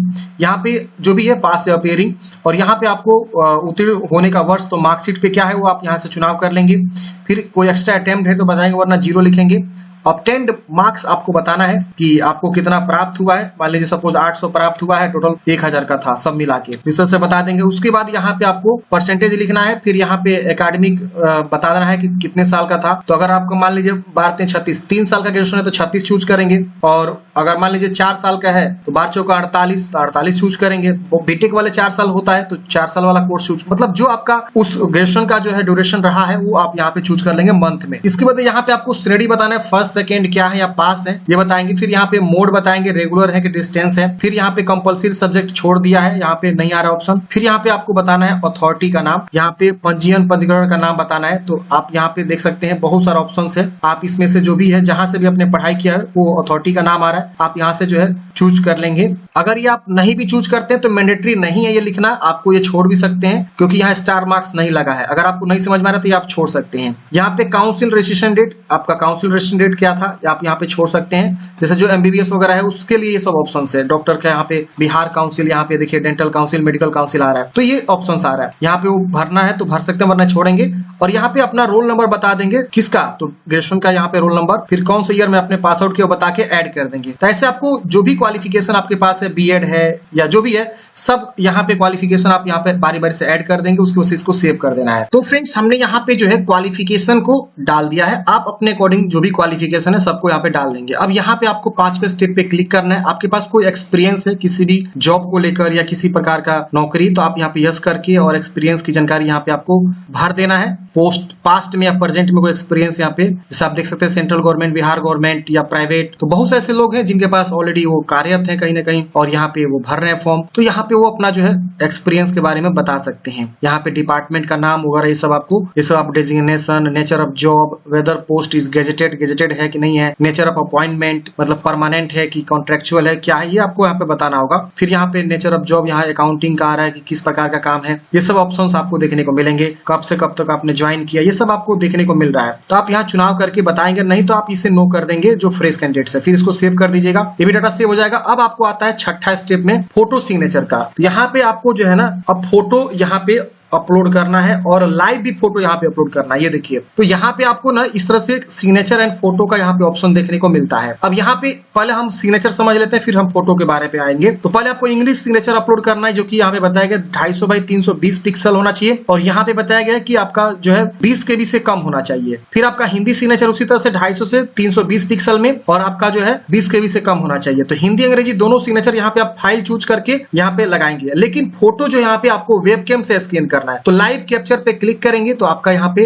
यहाँ पे जो भी है पास या अपियरिंग, और यहाँ पे आपको उत्तीर्ण होने का वर्ष, तो मार्कशीट पे क्या है वो आप यहाँ से चुनाव कर लेंगे। फिर कोई एक्स्ट्रा अटेम्प्ट है तो बताएंगे, वरना 0 लिखेंगे। ऑब्टेन्ड मार्क्स आपको बताना है कि आपको कितना प्राप्त हुआ है। मान लीजिए सपोज 800 प्राप्त हुआ है, टोटल 1000 का था सब मिला के, इस तरह से बता देंगे। उसके बाद यहाँ पे आपको परसेंटेज लिखना है। फिर यहाँ पे एकेडमिक बता देना है कि कितने साल का था। तो अगर आपको मान लीजिए 12-36 3 साल का ग्रेजुएशन है तो 36 चूज करेंगे, और अगर मान लीजिए 4 साल का है तो 12×4 48, तो 48 चूज करेंगे। वो बीटेक वाले 4 साल होता है तो 4 साल वाला कोर्स चूज, मतलब जो आपका उस ग्रेजुएशन का जो है ड्यूरेशन रहा है वो आप यहाँ पे चूज कर लेंगे मंथ में। इसके बाद यहाँ पे आपको श्रेणी बताना है, फर्स्ट सेकेंड क्या है या पास है ये बताएंगे। फिर यहाँ पे मोड बताएंगे, रेगुलर है कि डिस्टेंस है। फिर यहाँ पे कंपल्सरी सब्जेक्ट छोड़ दिया है, यहाँ पे नहीं आ रहा ऑप्शन। फिर यहाँ पे आपको बताना है अथॉरिटी का नाम, यहाँ पे पंजीयन पंजीकरण का नाम बताना है। तो आप यहाँ पे देख सकते हैं बहुत सारा ऑप्शन है, आप इसमें से जो भी है जहां से भी आपने पढ़ाई किया है वो अथॉरिटी का नाम आ रहा है, आप यहाँ से जो है चूज कर लेंगे। अगर ये आप नहीं भी चूज करते हैं तो मैंडेटरी नहीं है ये लिखना, आपको ये छोड़ भी सकते हैं क्योंकि यहाँ स्टार मार्क्स नहीं लगा है। अगर आपको नहीं समझ में आ रहा तो ये आप छोड़ सकते हैं। यहाँ पे काउंसिल रजिस्ट्रेशन डेट, आपका काउंसिल रजिस्ट्रेशन डेट क्या था आप यहाँ पे छोड़ सकते हैं। जैसे जो एमबीबीएस वगैरह है उसके लिए ये सब ऑप्शन है। डॉक्टर का यहाँ पे बिहार काउंसिल, यहाँ पे देखिए डेंटल काउंसिल, मेडिकल काउंसिल आ रहा है, तो ये ऑप्शन आ रहा है। यहाँ पे वो भरना है तो भर सकते हैं, वरना छोड़ेंगे। और यहाँ पे अपना रोल नंबर बता देंगे, किसका, तो ग्रेजुएशन का यहाँ पे रोल नंबर, फिर कौन से ईयर में आपने पास आउट किया बता के ऐड कर देंगे। तो ऐसे आपको जो भी क्वालिफिकेशन आपके पास है, बीएड है या जो भी है, सब यहाँ पे क्वालिफिकेशन आप यहाँ पे बारी बारी से ऐड कर देंगे। उसके बाद इसको सेव कर देना है। तो फ्रेंड्स हमने यहाँ पे जो है क्वालिफिकेशन को डाल दिया है। आप अपने अकॉर्डिंग जो भी क्वालिफिकेशन है सबको यहाँ पे डाल देंगे। अब यहाँ पे आपको 5वें स्टेप पे क्लिक करना है। आपके पास कोई एक्सपीरियंस है किसी भी जॉब को लेकर या किसी प्रकार का नौकरी, तो आप यहाँ पे यस करके और एक्सपीरियंस की जानकारी यहाँ पे आपको भर देना है। पोस्ट पास्ट में या प्रेजेंट में कोई एक्सपीरियंस यहाँ पे, जैसे आप देख सकते हैं सेंट्रल गवर्नमेंट, बिहार गवर्नमेंट या प्राइवेट, तो बहुत से ऐसे लोग हैं जिनके पास ऑलरेडी वो कार्यरत है कहीं ना कहीं और यहाँ पे वो भर रहे हैं फॉर्म। तो यहाँ पे वो अपना जो है एक्सपीरियंस के बारे में बता सकते हैं। यहाँ पे डिपार्टमेंट का नाम वगैरह ये सब आपको, ये सब आप designation, nature of job, whether post is gazetted है कि नहीं है, नेचर ऑफ अपॉइंटमेंट मतलब परमानेंट है कि कॉन्ट्रेक्चुअल है क्या है, ये आपको यहाँ पे बताना होगा। फिर यहाँ पे नेचर ऑफ जॉब, यहाँ अकाउंटिंग का आ रहा है कि किस प्रकार का काम है, ये सब ऑप्शंस आपको देखने को मिलेंगे। कब से कब तक आपने ज्वाइन किया, ये सब आपको देखने को मिल रहा है। तो आप यहाँ चुनाव करके बताएंगे, नहीं तो आप इसे नो कर देंगे जो फ्रेश कैंडिडेट्स है। फिर इसको सेव कर दीजिएगा, ये भी डाटा सेव हो जाएगा। अब आपको आता है छठा स्टेप में फोटो सिग्नेचर का। तो यहाँ पे आपको जो है ना अब फोटो यहाँ पे अपलोड करना है और लाइव भी फोटो यहाँ पे अपलोड करना है। ये देखिए, तो यहाँ पे आपको ना इस तरह से सिग्नेचर एंड फोटो का यहाँ पे ऑप्शन देखने को मिलता है। अब यहाँ पे पहले हम सिग्नेचर समझ लेते हैं, फिर हम फोटो के बारे में आएंगे। तो पहले आपको इंग्लिश सिग्नेचर अपलोड करना है, जो कि यहाँ पे बताया गया 250x320 पिक्सल होना चाहिए, और यहाँ पे बताया गया कि आपका जो है 20 KB से कम होना चाहिए। फिर आपका हिंदी सिग्नेचर उसी तरह से 250 से 320 पिक्सल में, और आपका जो है 20 KB से कम होना चाहिए। तो हिंदी अंग्रेजी दोनों सिग्नेचर यहाँ पे आप फाइल चूज करके यहाँ पे लगाएंगे। लेकिन फोटो जो यहाँ पे आपको वेबकैम से स्कैन करना है, तो लाइव कैप्चर पे क्लिक करेंगे तो आपका यहाँ पे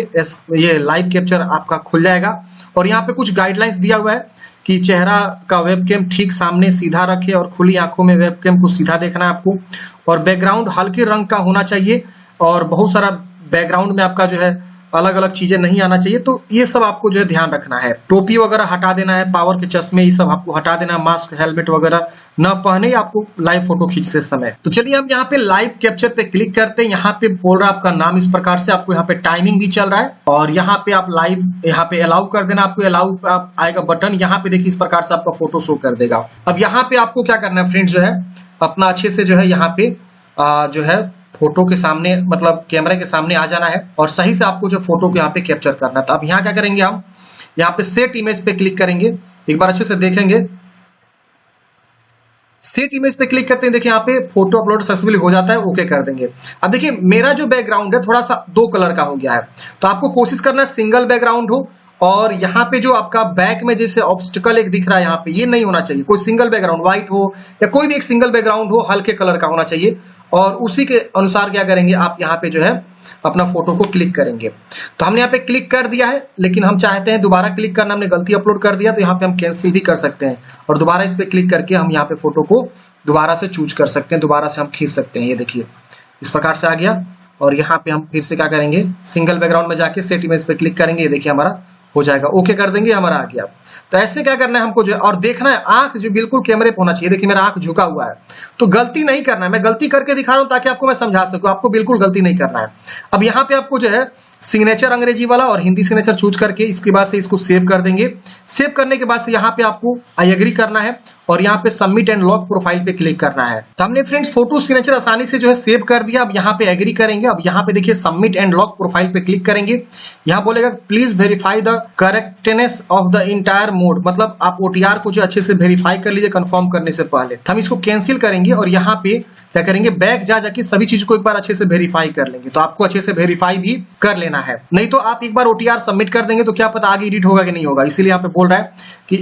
ये लाइव कैप्चर आपका खुल जाएगा। और यहाँ पे कुछ गाइडलाइंस दिया हुआ है कि चेहरा का वेबकैम ठीक सामने सीधा रखे और खुली आंखों में वेबकैम को सीधा देखना है आपको, और बैकग्राउंड हल्के रंग का होना चाहिए, और बहुत सारा बैकग्राउंड में आपका जो है अलग अलग चीजें नहीं आना चाहिए। तो ये सब आपको जो है ध्यान रखना है। टोपी वगैरह हटा देना है, पावर के चश्मे ये सब आपको हटा देना है, मास्क हेलमेट वगैरह न पहने आपको लाइव फोटो खींचते समय। तो चलिए हम यहाँ पे लाइव कैप्चर पे क्लिक करते हैं। यहाँ पे बोल रहा है आपका नाम इस प्रकार से, आपको यहाँ पे टाइमिंग भी चल रहा है, और यहाँ पे आप लाइव यहाँ पे अलाउ कर देना, आपको अलाउ आएगा बटन, यहाँ पे देखिए इस प्रकार से आपका फोटो शो कर देगा। अब यहाँ पे आपको क्या करना है फ्रेंड्स, जो है अपना अच्छे से जो है यहाँ पे जो है फोटो के सामने मतलब कैमरे के सामने आ जाना है, और सही से आपको जो फोटो को यहाँ पे कैप्चर करना है। तो अब यहाँ क्या करेंगे, हम यहाँ पे सेट इमेज पे क्लिक करेंगे, एक बार अच्छे से देखेंगे। सेट इमेज पे क्लिक करते हैं, देखिए यहाँ पे फोटो अपलोड सक्सेसफुली हो जाता है, ओके कर देंगे। अब देखिए मेरा जो बैकग्राउंड है थोड़ा सा 2 कलर का हो गया है, तो आपको कोशिश करना है सिंगल बैकग्राउंड हो, और यहाँ पे जो आपका बैक में जैसे ऑब्स्टिकल एक दिख रहा है यहाँ पे, ये नहीं होना चाहिए। कोई सिंगल बैकग्राउंड व्हाइट हो या कोई भी एक सिंगल बैकग्राउंड हो, हल्के कलर का होना चाहिए, और उसी के अनुसार क्या करेंगे आप यहाँ पे जो है अपना फोटो को क्लिक करेंगे। तो हमने यहाँ पे क्लिक कर दिया है, लेकिन हम चाहते हैं दोबारा क्लिक करना, हमने गलती अपलोड कर दिया, तो यहाँ पे हम कैंसिल भी कर सकते हैं, और दोबारा इस पे क्लिक करके हम यहाँ पे फोटो को दोबारा से चूज कर सकते हैं, दोबारा से हम खींच सकते हैं। ये देखिए इस प्रकार से आ गया, और यहाँ पे हम फिर से क्या करेंगे, सिंगल बैकग्राउंड में जाके सेट इमेज पे क्लिक करेंगे, ये देखिए हमारा हो जाएगा, ओके कर देंगे, हमारा आ गया। तो ऐसे क्या करना है हमको जो है, और देखना है आंख जो बिल्कुल कैमरे पे होना चाहिए। देखिए मेरा आंख झुका हुआ है, तो गलती नहीं करना है, मैं गलती करके दिखा रहा हूं ताकि आपको मैं समझा सकूं, आपको बिल्कुल गलती नहीं करना है। अब यहाँ पे आपको जो है सिग्नेचर अंग्रेजी वाला और हिंदी सिग्नेचर चूज करके इसके बाद से इसको सेव कर देंगे। सेव करने के बाद से यहाँ पे आपको आई एग्री करना है और यहाँ पे सबमिट एंड लॉक प्रोफाइल पे क्लिक करना है। तो हमने फ्रेंड्स फोटो सिग्नेचर आसानी से जो है सेव कर दिया। अब यहाँ पे एग्री करेंगे। अब यहाँ पे देखिए सबमिट एंड लॉक प्रोफाइल पे क्लिक करेंगे। यहाँ बोलेगा please verify the correctness of the entire mode, मतलब आप OTR को जो अच्छे से वेरीफाई कर लीजिए कंफर्म करने से पहले। हम इसको कैंसिल करेंगे और यहाँ पे क्या करेंगे, बैक जाके सभी चीज को एक बार अच्छे से वेरीफाई कर लेंगे। तो आपको अच्छे से वेरीफाई भी कर लेना है, नहीं तो आप एक बार OTR सबमिट कर देंगे तो क्या पता आगे एडिट होगा कि नहीं होगा। इसीलिए यहाँ पे बोल रहा है कि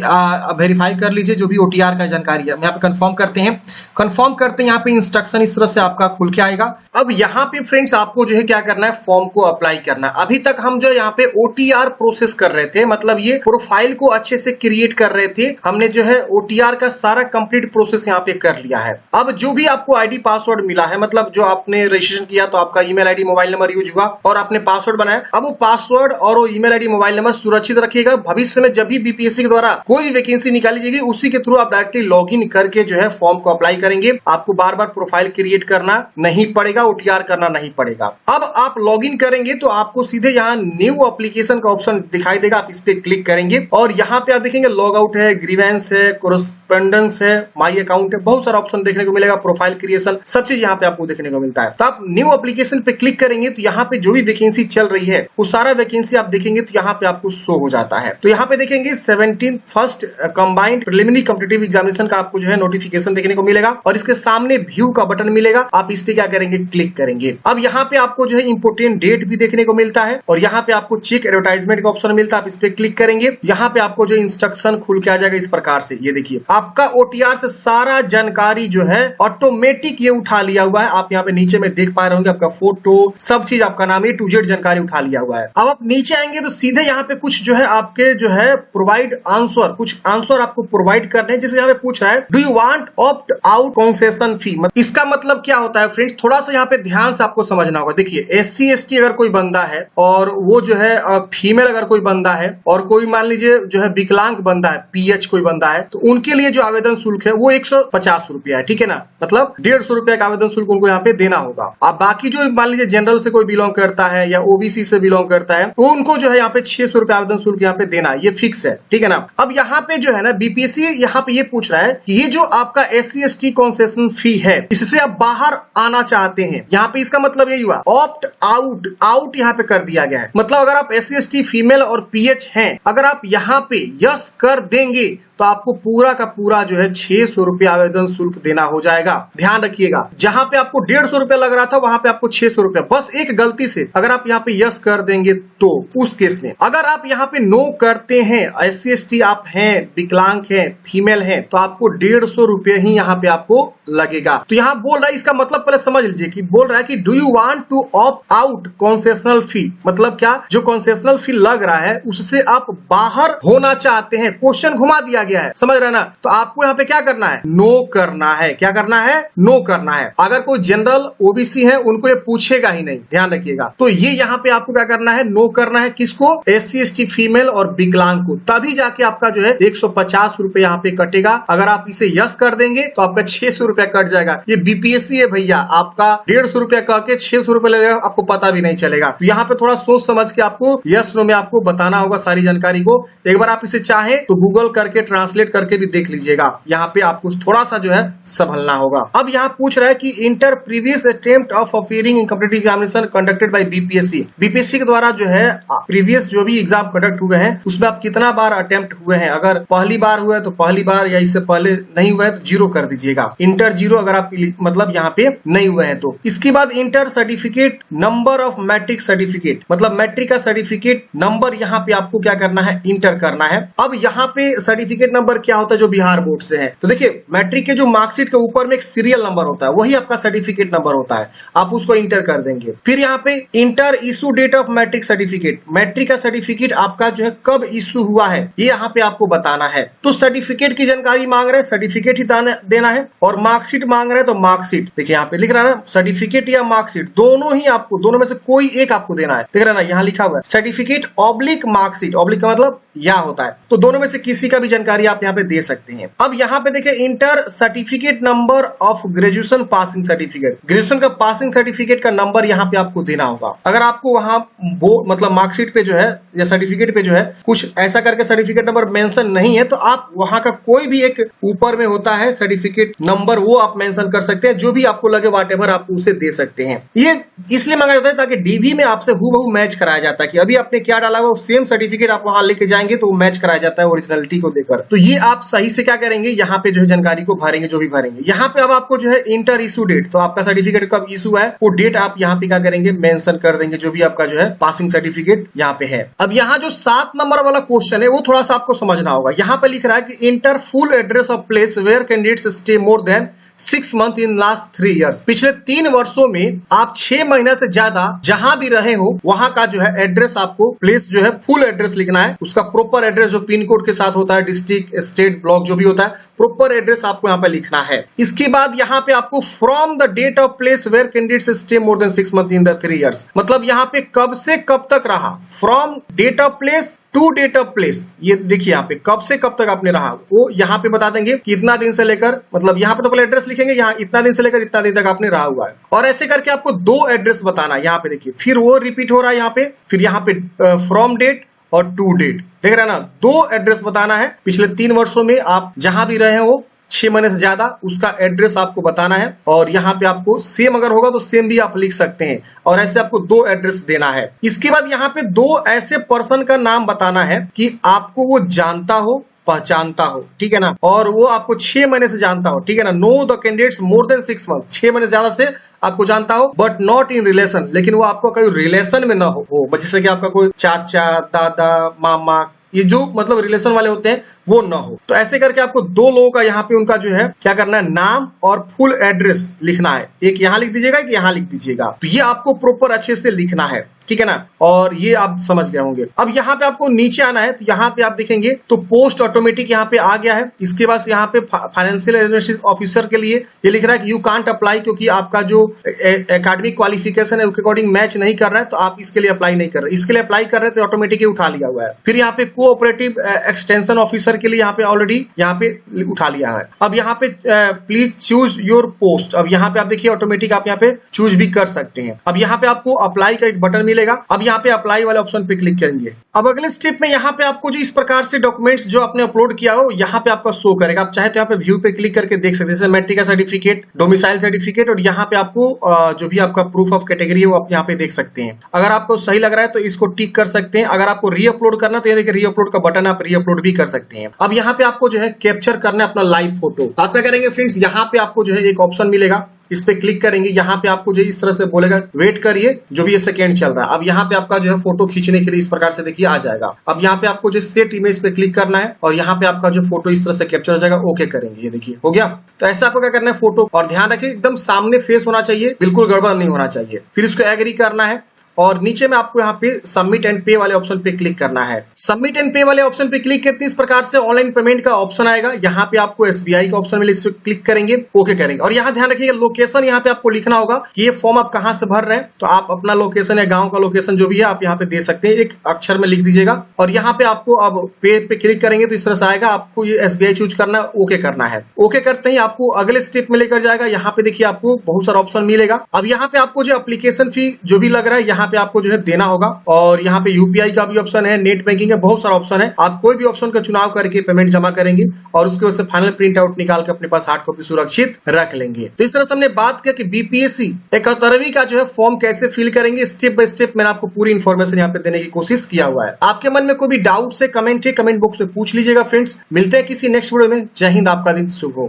वेरीफाई कर लीजिए जो भी OTR का जानकारी है। यहाँ पे कंफर्म करते हैं। कंफर्म करते हैं यहाँ पे इंस्ट्रक्शन इस तरह से आपका खुल के आएगा। अब यहाँ पे फ्रेंड्स आपको जो है क्या करना है, फॉर्म को अप्लाई करना है। अभी तक हम जो यहाँ पे OTR प्रोसेस कर रहे थे, मतलब ये प्रोफाइल को अच्छे से क्रिएट कर रहे थे। हमने जो है OTR का सारा कंप्लीट प्रोसेस यहाँ पे कर लिया है। अब जो भी आपको आईडी पासवर्ड मिला है, मतलब जो आपने रजिस्ट्रेशन किया तो आपका email ID mobile number use हुआ और आपने पासवर्ड बनाया। अब वो पासवर्ड और वो ईमेल आईडी मोबाइल नंबर सुरक्षित रखिएगा। भविष्य में जब भी बीपीएससी के द्वारा कोई भी वैकेंसी निकाली जाएगी उसी के थ्रू आप डायरेक्टली लॉगिन करके जो है फॉर्म को अप्लाई करेंगे। आपको बार बार प्रोफाइल क्रिएट करना नहीं पड़ेगा, OTR करना नहीं पड़ेगा। अब आप लॉगिन करेंगे तो आपको सीधे यहाँ न्यू एप्लीकेशन का ऑप्शन दिखाई देगा। आप इस पे क्लिक करेंगे और यहाँ पे आप देखेंगे लॉग आउट है, ग्रीवेंस है, कोरेस्पोंडेंस है, माई अकाउंट है, बहुत सारा ऑप्शन देखने को मिलेगा, प्रोफाइल क्रिएशन, सब चीज यहाँ पे आपको देखने को मिलता है। तो आप न्यू एप्लीकेशन पे क्लिक करेंगे तो यहाँ पे जो भी वैकेंसी चल रही है वो सारा वैकेंसी आप देखेंगे तो यहाँ पे आपको शो हो जाता है। तो यहाँ पे देखेंगे 17 first combined preliminary competitive examination का आपको जो है नोटिफिकेशन देखने को मिलेगा और इसके सामने व्यू का बटन मिलेगा। आप इस पे क्या करेंगे, क्लिक करेंगे। अब यहाँ पे आपको जो है इंपोर्टेंट डेट भी देखने को मिलता है और यहाँ पे आपको चेक एडवर्टाइजमेंट का ऑप्शन मिलता है। आप इस पे क्लिक करेंगे, यहाँ पे आपको जो इंस्ट्रक्शन खुल के आ जाएगा इस प्रकार से। ये देखिए आपका OTR से सारा जानकारी जो है ऑटोमेटिक ये उठा लिया हुआ है। आप यहाँ पे नीचे में देख पा रहे होंगे आपका फोटो, सब चीज आपका नाम A to Z जानकारी उठा लिया हुआ है। अब आप नीचे आएंगे तो सीधे यहाँ पे कुछ जो है आपके जो है प्रोवाइड आंसर, कुछ आंसर आपको प्रोवाइड करने हैं। जैसे यहाँ पे पूछ रहा है do you want opt out concession fee, इसका मतलब क्या होता है फ्रेंड्स, थोड़ा सा यहाँ पे ध्यान से आपको समझना होगा। देखिए SC ST अगर कोई बंदा है और वो जो है फीमेल अगर कोई बंदा है और कोई मान लीजिए जो है विकलांग बंदा है, PH कोई बंदा है, तो उनके लिए जो आवेदन शुल्क है वो 150 रुपया है, ठीक है ना, मतलब 150 रुपया का आवेदन शुल्क उनको यहाँ पे देना होगा। अब बाकी जो मान लीजिए जनरल से कोई बिलोंग करता है या OBC से बिलोंग करता है तो उनको जो है यहाँ पे 600 रुपया आवेदन शुल्क यहाँ पे देना, ये फिक्स है, ठीक है ना। अब यहाँ पे जो है ना बीपीएससी यहाँ पे ये पूछ रहा है कि ये जो आपका SC ST कंसेशन फी है इससे आप बाहर आना चाहते हैं, यहाँ पे इसका मतलब यही हुआ ऑप्ट आउट, आउट यहाँ पे कर दिया गया है। मतलब अगर आप SC ST फीमेल और PH हैं, अगर आप यहाँ पे यस कर देंगे तो आपको पूरा का पूरा जो है 600 रुपया आवेदन शुल्क देना हो जाएगा। ध्यान रखिएगा, जहां पे आपको 150 रुपया लग रहा था वहां पे आपको 600 रुपया, बस एक गलती से अगर आप यहाँ पे यस कर देंगे तो उस केस में। अगर आप यहाँ पे नो करते हैं, SC ST आप हैं, विकलांग हैं, फीमेल हैं, तो आपको 150 रुपये ही यहाँ पे आपको लगेगा। तो यहाँ बोल रहा है, इसका मतलब पहले समझ लीजिए कि बोल रहा है कि do you want to opt out concessional fee, मतलब क्या, जो कंसेशनल फी लग रहा है उससे आप बाहर होना चाहते हैं। क्वेश्चन घुमा दिया गया है, समझ रहे ना। तो आपको यहाँ पे क्या करना है, नो करना है। क्या करना है, नो करना है। अगर कोई जनरल OBC है उनको ये पूछेगा ही नहीं, ध्यान रखिएगा। तो ये यहाँ पे आपको क्या करना है, नो करना है। किसको, SC ST फीमेल और विकलांग को, तभी जाके आपका जो है 150 रुपए यहाँ पे कटेगा। अगर आप इसे यस कर देंगे तो आपका 600 रुपया कट जाएगा। ये बीपीएससी है भैया, आपका 150 रुपया कह के 600 रुपया लगेगा, आपको पता भी नहीं चलेगा। तो यहाँ पे थोड़ा सोच समझ के आपको यस नो में आपको बताना होगा सारी जानकारी को। एक बार आप इसे चाहे तो गूगल करके ट्रांसलेट करके भी देख लीजिएगा। यहाँ पे आपको थोड़ा सा जो है संभलना होगा। अब यहाँ पूछ रहा है कि inter previous attempt of appearing in competitive examination conducted by BPSC. BPSC के द्वारा जो है प्रीवियस जो भी एग्जाम कंडक्ट हुए हैं उसमें आप कितना बार अटेम्प्ट हुए हैं। अगर पहली बार हुआ है तो पहली बार, या इससे पहले नहीं हुआ है तो 0 कर दीजिएगा। इंटर 0 अगर आप मतलब यहाँ पे नहीं हुए हैं तो। इसके बाद enter certificate number of matric certificate, मतलब मैट्रिक का सर्टिफिकेट नंबर यहाँ पे आपको क्या करना है, इंटर करना है। अब यहाँ पे सर्टिफिकेट नंबर क्या होता है, जो बिहार बोर्ड से है। तो देखिए मैट्रिक के जो मार्कशीट के ऊपर में एक सीरियल नंबर होता है, वही आपका सर्टिफिकेट नंबर होता है, आप उसको इंटर कर देंगे। फिर यहाँ पे enter issue date of matric certificate, matric का सर्टिफिकेट आपका जो है कब इशू हुआ है ये यहाँ पे आपको बताना है। तो सर्टिफिकेट की जानकारी मांग रहे हैं, सर्टिफिकेट ही देना है और मार्कशीट मांग रहा है तो मार्कशीट देखिए यहाँ पे लिख रहा है ना, सर्टिफिकेट या मार्कशीट दोनों ही आपको, दोनों में से कोई एक आपको देना है। देख रहे ना यहाँ लिखा हुआ है सर्टिफिकेट ऑब्लिक मार्कशीट, ऑब्लिक का मतलब या होता है, तो दोनों में से किसी का भी जानकारी आप यहाँ पे दे सकते हैं। अब यहाँ पे देखिए inter certificate number of graduation passing certificate, graduation का पासिंग सर्टिफिकेट का नंबर यहाँ पे आपको देना होगा। अगर आपको वहां वो मतलब मार्कशीट पे जो है या सर्टिफिकेट पे जो है कुछ ऐसा करके सर्टिफिकेट नंबर मेंशन नहीं है, तो आप वहां का कोई भी एक ऊपर में होता है सर्टिफिकेट नंबर, वो आप मेंशन कर सकते हैं, जो भी आपको लगे व्हाटएवर आप उसे दे सकते हैं। ये इसलिए मांगा जाता है ताकि डीवी में आपसे हूबहू मैच कराया जाता है कि अभी आपने क्या डाला हुआ सेम सर्टिफिकेट आप वहां लेके जाएंगे तो मैच कराया जाता है ओरिजिनलिटी को देकर। तो ये आप सही से क्या करेंगे, यहाँ पे जो है जानकारी को भरेंगे, जो भी भरेंगे। यहाँ पे अब आपको जो है इंटर इशू डेट, तो आपका सर्टिफिकेट कब इशू है वो डेट आप यहाँ पे क्या करेंगे मेंशन कर देंगे, जो भी आपका जो है पासिंग सर्टिफिकेट यहाँ पे है। अब यहाँ जो 7 नंबर वाला क्वेश्चन है वो थोड़ा सा आपको समझना होगा। यहाँ पे लिख रहा है कि enter full address of place where candidates stay more than 6 months in last 3 years, पिछले 3 वर्षों में आप 6 महीना से ज्यादा जहां भी रहे हो वहां का जो है एड्रेस आपको, प्लेस जो है फुल एड्रेस लिखना है, उसका प्रॉपर एड्रेस जो पिन कोड के साथ होता है, डिस्ट्रिक्ट स्टेट ब्लॉक जो भी होता है, प्रॉपर एड्रेस आपको यहाँ पे लिखना है। इसके बाद यहाँ पे आपको from the date of place where candidates stay more than 6 months in the 3 years, मतलब यहाँ पे कब से कब तक रहा, from date of place to date of place, ये देखिए यहाँ पे कब से कब तक आपने रहा वो यहाँ पे बता देंगे कि इतना दिन से लेकर, मतलब यहाँ पे तो पहले एड्रेस लिखेंगे, यहाँ इतना दिन से लेकर इतना दिन तक आपने रहा हुआ है, और ऐसे करके आपको 2 एड्रेस बताना है। यहाँ पे देखिए फिर वो रिपीट हो रहा है यहाँ पे, फिर यहाँ पे फ्रॉम डेट और टू डेट, देख रहे हैं ना, 2 एड्रेस बताना है। पिछले 3 वर्षों में आप जहां भी रहे हो 6 महीने से ज्यादा, उसका एड्रेस आपको बताना है, और यहाँ पे आपको सेम अगर होगा तो सेम भी आप लिख सकते हैं, और ऐसे आपको 2 एड्रेस देना है। इसके बाद यहाँ पे 2 ऐसे पर्सन का नाम बताना है कि आपको वो जानता हो, पहचानता हो, ठीक है ना, और वो आपको 6 महीने से जानता हो, ठीक है ना। Know the candidates more than 6 months, 6 महीने ज्यादा से आपको जानता हो, बट नॉट इन रिलेशन, लेकिन वो आपको कोई रिलेशन में ना हो, जैसे कि आपका कोई चाचा, दादा, मामा, ये जो मतलब रिलेशन वाले होते हैं वो ना हो। तो ऐसे करके आपको 2 लोगों का यहाँ पे उनका जो है क्या करना है, नाम और फुल एड्रेस लिखना है। एक यहाँ लिख दीजिएगा, एक यहाँ लिख दीजिएगा, तो ये आपको प्रॉपर अच्छे से लिखना है, ठीक है ना, और ये आप समझ गए होंगे। अब यहाँ पे आपको नीचे आना है, तो यहाँ पे आप देखेंगे तो पोस्ट ऑटोमेटिक यहाँ पे आ गया है। इसके बाद यहाँ पे फाइनेंशियल एडमिनिस्ट्रेशन ऑफिसर के लिए ये लिख रहा है कि यू कांट अप्लाई, क्योंकि आपका जो एकेडमिक क्वालिफिकेशन है उसके अकॉर्डिंग मैच नहीं कर रहा है, तो आप इसके लिए अप्लाई नहीं कर रहे। इसके लिए अप्लाई कर रहे थे ऑटोमेटिक उठा लिया हुआ है। फिर यहाँ पे कोऑपरेटिव एक्सटेंशन ऑफिसर के लिए यहाँ पे ऑलरेडी यहाँ पे उठा लिया है। अब यहाँ पे प्लीज चूज योर पोस्ट, अब यहाँ पे आप देखिए ऑटोमेटिक आप यहाँ पे चूज भी कर सकते हैं। अब यहाँ पे आपको अप्लाई का एक बटन मिलेगा, अब यहाँ पे अप्लाई वाले ऑप्शन पे क्लिक करेंगे। अब अगले स्टेप में यहाँ पे आपको जो इस प्रकार से डॉक्यूमेंट्स जो आपने अपलोड किया हो यहाँ पे आपका शो करेगा। आप चाहे तो यहाँ पे व्यू पे क्लिक करके देख सकते हैं, जैसे मैट्रिक का सर्टिफिकेट, डोमिसाइल सर्टिफिकेट, और यहाँ पे आपको जो भी आपका प्रूफ ऑफ कैटेगरी है वो आप यहाँ पे देख सकते हैं। अगर आपको सही लग रहा है तो इसको टिक कर सकते हैं। अगर आपको री अपलोड करना तो ये देखिए री अपलोड का बटन, आप री अपलोड भी कर सकते हैं। अब यहाँ पे आपको जो है कैप्चर करना है अपना लाइव फोटो। आप क्या करेंगे फ्रेंड्स, यहाँ पे आपको जो है एक ऑप्शन मिलेगा, इस पे क्लिक करेंगे। यहाँ पे आपको जो इस तरह से बोलेगा वेट करिए, जो भी ये सेकेंड चल रहा है। अब यहाँ पे आपका जो है फोटो खींचने के लिए इस प्रकार से देखिए आ जाएगा। अब यहाँ पे आपको जो सेट इमेज पे क्लिक करना है और यहाँ पे आपका जो फोटो इस तरह से कैप्चर हो जाएगा। ओके करेंगे, ये देखिए हो गया। तो ऐसे आपको क्या करना है, फोटो, और ध्यान रखिए एकदम सामने फेस होना चाहिए, बिल्कुल गड़बड़ नहीं होना चाहिए। फिर इसको एग्री करना है और नीचे में आपको यहाँ पे सबमिट एंड पे वाले ऑप्शन पे क्लिक करना है। सबमिट एंड पे वाले ऑप्शन पे क्लिक करते हैं, इस प्रकार से ऑनलाइन पेमेंट का ऑप्शन आएगा। यहाँ पे आपको एसबीआई का ऑप्शन मिले, इस पे क्लिक करेंगे, ओके करेंगे। और यहाँ ध्यान रखिएगा लोकेशन यहाँ पे आपको लिखना होगा कि ये फॉर्म आप कहाँ से भर रहे हैं। तो आप अपना लोकेशन या गाँव का लोकेशन जो भी है आप यहाँ पे दे सकते हैं, एक अक्षर में लिख दीजिएगा। और यहाँ पे आपको अब पे पे क्लिक करेंगे तो इस तरह से आएगा, आपको ये एसबीआई चूज करना, ओके करना है। ओके करते ही आपको अगले स्टेप में लेकर जाएगा। यहाँ पे देखिए आपको बहुत सारा ऑप्शन मिलेगा। अब यहाँ पे आपको जो एप्लीकेशन फी जो भी लग रहा है यहाँ पे आपको जो है देना होगा। और यहाँ पे यूपीआई का भी ऑप्शन है, नेट बैंकिंग का बहुत सारा ऑप्शन है। आप कोई भी ऑप्शन का चुनाव करके पेमेंट जमा करेंगे और उसके बाद से फाइनल प्रिंट आउट निकाल के अपने पास हार्ड कॉपी सुरक्षित रख लेंगे। तो इस तरह से हमने बात किया कि बीपीएससी 71वीं का जो है फॉर्म कैसे फिल करेंगे, स्टेप बाय स्टेप मैंने आपको पूरी इन्फॉर्मेशन यहाँ पे देने की कोशिश किया हुआ है। आपके मन में कोई भी डाउट है कमेंट बॉक्स में पूछ लीजिएगा फ्रेंड्स। मिलते हैं किसी नेक्स्ट वीडियो में। जय हिंद, आपका दिन शुभ हो।